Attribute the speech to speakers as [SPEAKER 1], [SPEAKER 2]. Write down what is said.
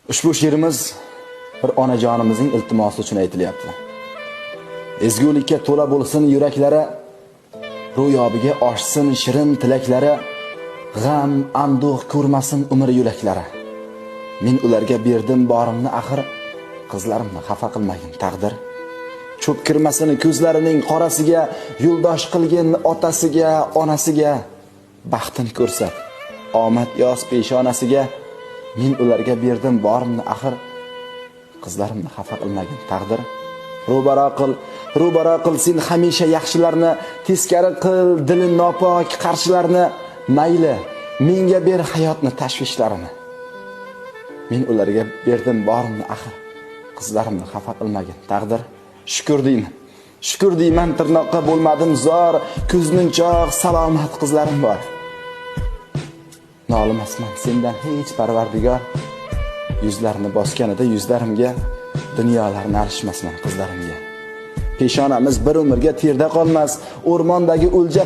[SPEAKER 1] Ushbu she'rimiz bir onajonimizning iltimosi uchun aytilyapti. Ezgulikka to'la bo'lsin yuraklari, ro'yobiga oshsin shirin tilaklari, g'am, anduh ko'rmasin umr yo'laklari. Men ularga berdim borimni axir, qizlarimni xafa qilmagin taqdir. Cho'p kirmasin ko'zlarining qorasiga, yo'ldosh qilgin otasiga, onasiga. Baxtini ko'rsat, omad yoz peshonasiga. Men ularga berdim borimni axir, qizlarimni xafa qilmagin taqdir. Ro'baro qil sen hamisha yaxshilarni, teskari qil dili nopok qarshilarni. Mayli, menga ber hayotni tashvishlarini. Men ularga berdim borimni axir, qizlarimni xafa qilmagin taqdir. Shukr deyman tirnoqqa bo'lmadim zor, ko'zmunchoq salomat qizlarim bor. Nolimasman sendan hech parvardigor, yuzlarini bosganida yuzlarimga, dunyolarni alishmasman qizlarimga. Peshonamiz bir umrga terda qolmas, o'rmondagi o'lja